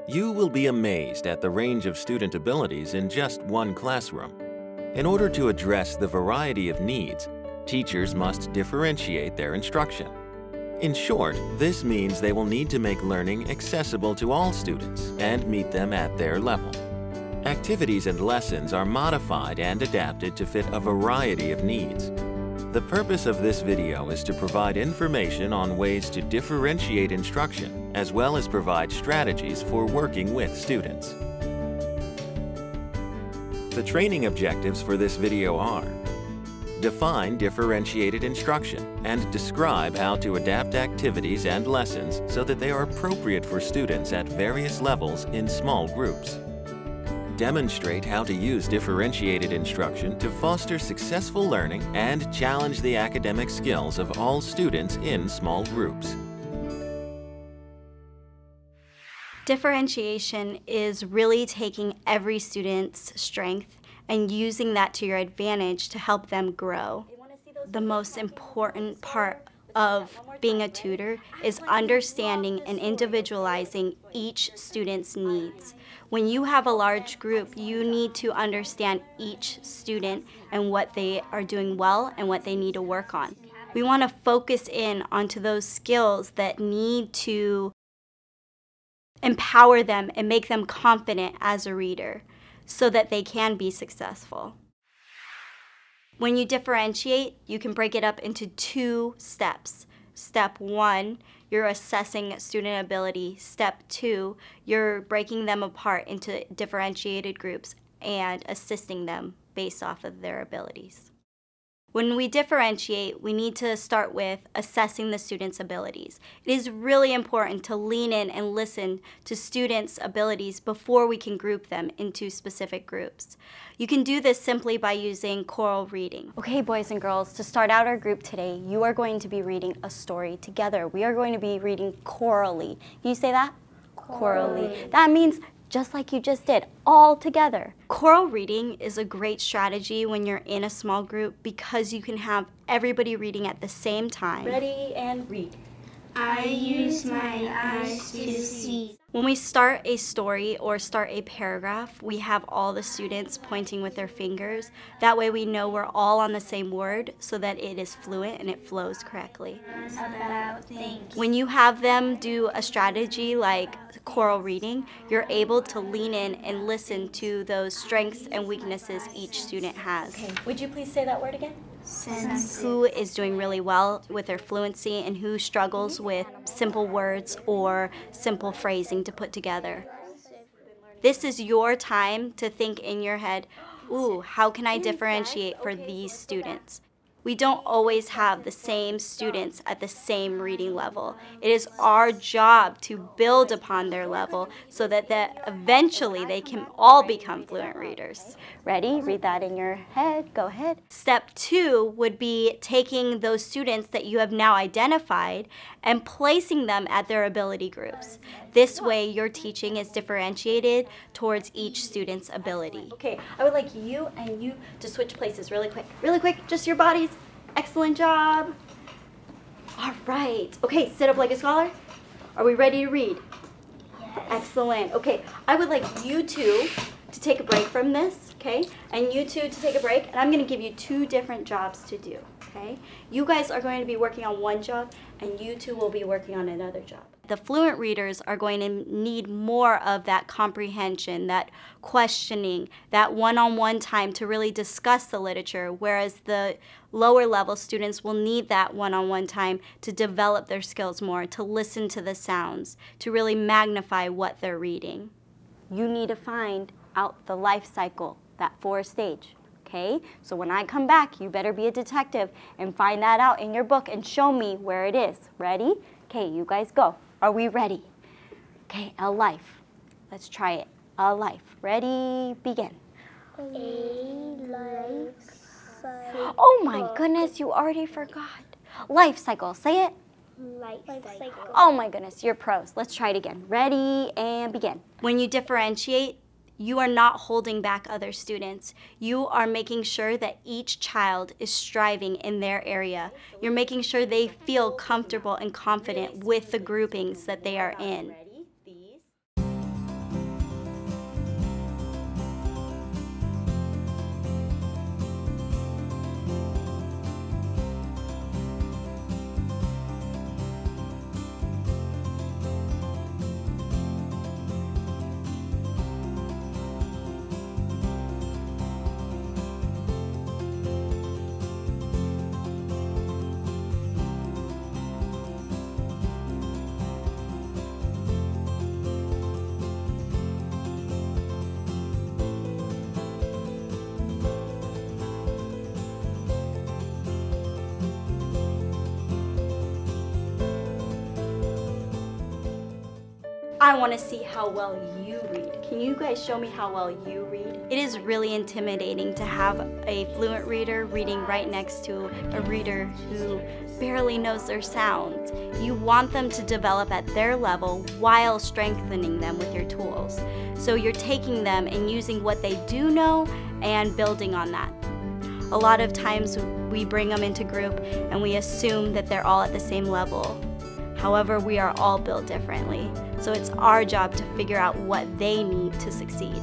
You will be amazed at the range of student abilities in just one classroom. In order to address the variety of needs, teachers must differentiate their instruction. In short, this means they will need to make learning accessible to all students and meet them at their level. Activities and lessons are modified and adapted to fit a variety of needs. The purpose of this video is to provide information on ways to differentiate instruction, as well as provide strategies for working with students. The training objectives for this video are: define differentiated instruction and describe how to adapt activities and lessons so that they are appropriate for students at various levels in small groups. Demonstrate how to use differentiated instruction to foster successful learning and challenge the academic skills of all students in small groups. Differentiation is really taking every student's strength and using that to your advantage to help them grow. The most important part of being a tutor is understanding and individualizing each student's needs. When you have a large group, you need to understand each student and what they are doing well and what they need to work on. We want to focus in onto those skills that need to empower them and make them confident as a reader so that they can be successful. When you differentiate, you can break it up into 2 steps. Step 1, you're assessing student ability. Step 2, you're breaking them apart into differentiated groups and assisting them based off of their abilities. When we differentiate, we need to start with assessing the student's abilities. It is really important to lean in and listen to students' abilities before we can group them into specific groups. You can do this simply by using choral reading. Okay, boys and girls, to start out our group today, you are going to be reading a story together. We are going to be reading chorally. Can you say that? Chorally. That means just like you just did, all together. Choral reading is a great strategy when you're in a small group because you can have everybody reading at the same time. Ready and read. I use my eyes to see. When we start a story or start a paragraph, we have all the students pointing with their fingers. That way we know we're all on the same word so that it is fluent and it flows correctly. About things. When you have them do a strategy like choral reading, you're able to lean in and listen to those strengths and weaknesses each student has. Okay, would you please say that word again? Who is doing really well with their fluency and who struggles with simple words or simple phrasing to put together. This is your time to think in your head, ooh, how can I differentiate for these students? We don't always have the same students at the same reading level. It is our job to build upon their level so that eventually they can all become fluent readers. Ready? Read that in your head. Go ahead. Step 2 would be taking those students that you have now identified and placing them at their ability groups. This way your teaching is differentiated towards each student's ability. Okay, I would like you and you to switch places really quick. Really quick, just your bodies. Excellent job. All right. Okay, sit up like a scholar. Are we ready to read? Yes. Excellent. Okay, I would like you two to take a break from this, okay? And you two to take a break, and I'm going to give you 2 different jobs to do, okay? You guys are going to be working on one job, and you two will be working on another job. The fluent readers are going to need more of that comprehension, that questioning, that one-on-one time to really discuss the literature, whereas the lower level students will need that one-on-one time to develop their skills more, to listen to the sounds, to really magnify what they're reading. You need to find out the life cycle, that 4 stage. Okay, so when I come back, you better be a detective and find that out in your book and show me where it is. Ready? Okay, you guys go. Are we ready? Okay, a life. Let's try it. A life. Ready? Begin. A life cycle. Oh my goodness, you already forgot. Life cycle. Say it. Life cycle. Oh my goodness, you're pros. Let's try it again. Ready and begin. When you differentiate, you are not holding back other students. You are making sure that each child is striving in their area. You're making sure they feel comfortable and confident with the groupings that they are in. I want to see how well you read. Can you guys show me how well you read? It is really intimidating to have a fluent reader reading right next to a reader who barely knows their sounds. You want them to develop at their level while strengthening them with your tools. So you're taking them and using what they do know and building on that. A lot of times we bring them into group and we assume that they're all at the same level. However, we are all built differently. So it's our job to figure out what they need to succeed.